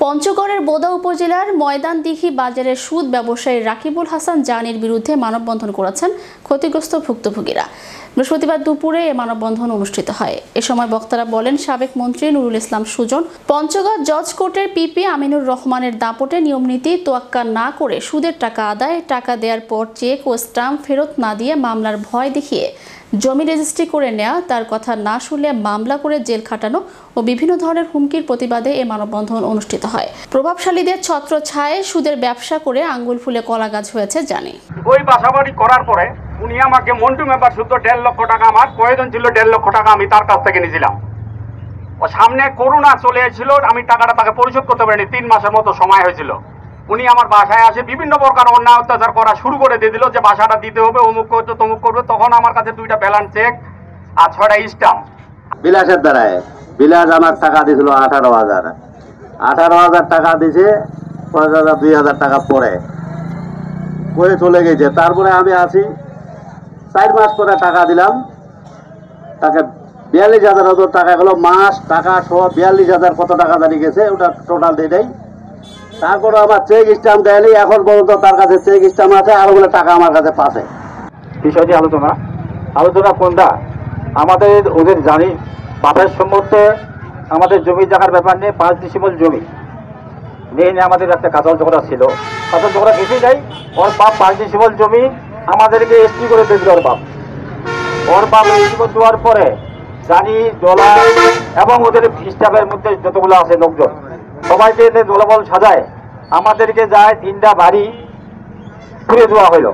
পঞ্চগড়ের বোদা উপজেলার ময়দানদিঘি বাজারের সুদ ব্যবসায়ী রাকিবুল হাসান জানির বিরুদ্ধে মানববন্ধন করেছেন ক্ষতিগ্রস্ত ভুক্তভোগীরা। বৃহস্পতিবার দুপুরে এ মানববন্ধন অনুষ্ঠিত হয়। এ সময় বক্তারা বলেন, সাবেক মন্ত্রী নুরুল ইসলাম সুজন পঞ্চগড় জজ কোর্টের পিপি আমিনুর রহমানের দাপটে নিয়মনীতি তোয়াক্কা না করে সুদের টাকা আদায়, টাকা দেওয়ার পর চেক ও স্টাম্প ফেরত না দিয়ে মামলার ভয় দেখিয়ে জমি রেজিস্ট্রি করে নেওয়া, তার কথা না শুনলে মামলা করে জেল খাটানো ও বিভিন্ন ধরনের হুমকির প্রতিবাদে এ মানববন্ধন অনুষ্ঠিত হয়। প্রভাবশালীদের ছত্রছায়ায় সুদের ব্যবসা করে আঙ্গুল ফুলে কলা গাছ হয়েছে জানি। ওই বাসাবাড়ি করার পরে উনি আমাকে মন্টু মেম্বার শুদ্ধ 1.5 লক্ষ টাকা, আমার প্রয়োজন ছিল 1.5 লক্ষ টাকা, আমি তার কাছ থেকে নিয়েছিলাম। ও সামনে করোনা চলে এসেছিল, আমি টাকাটা তাকে পরিশোধ করতে পারিনি, 3 মাসের মতো সময় হয়েছিল। উনি আমার বাসায় আসে বিভিন্ন প্রকার অন্যায় অত্যাচার করা শুরু করে দিয়ে দিল যে বাসাটা দিতে হবে, অমুক করতে তমুক করবে। তখন আমার কাছে 2টা ব্যালেন্স চেক আর 6টা স্টাম্প। বিলাসের দ্বারায় বিলাস আমার টাকা দিয়েছিল 18,000 টাকা দিয়েছে, 2,000 টাকা পরে চলে গেছে। তারপরে আমি আসি 4 মাস পরে টাকা দিলাম তাকে, 42,000 টাকা গেল, মাস টাকা সহ 42,000 কত টাকা দাঁড়িয়ে গেছে, ওটা টোটাল দিয়ে দেয়। তারপরে আমার চেক স্টাম্প দেয়নি, এখন পর্যন্ত তার কাছে চেক স্টাম্প আছে, আর বলে টাকা আমার কাছে পাচ্ছে। বিষয়টি আলোচনা কোনটা আমাদের ওদের জানি বাপের সম্মতে আমাদের জমি জায়গার ব্যাপার নিয়ে 5 ডিসিবল জমি নিয়ে আমাদের একটা কাঁচাল ঝগড়া ছিল। কাঁচাল ঝগড়া কিছুই নাই, ওর বাপ 5 ডিসিবল জমি আমাদেরকে এসটি করে দিয়েছিল। ওর বাপ এসটি করে দেওয়ার পরে জানি দোলা এবং ওদের স্টাফের মধ্যে যতগুলো আছে লোকজন সবাইকে দলবল সাজায় আমাদেরকে যায় 3টা বাড়ি ঘুরে দেওয়া হইল।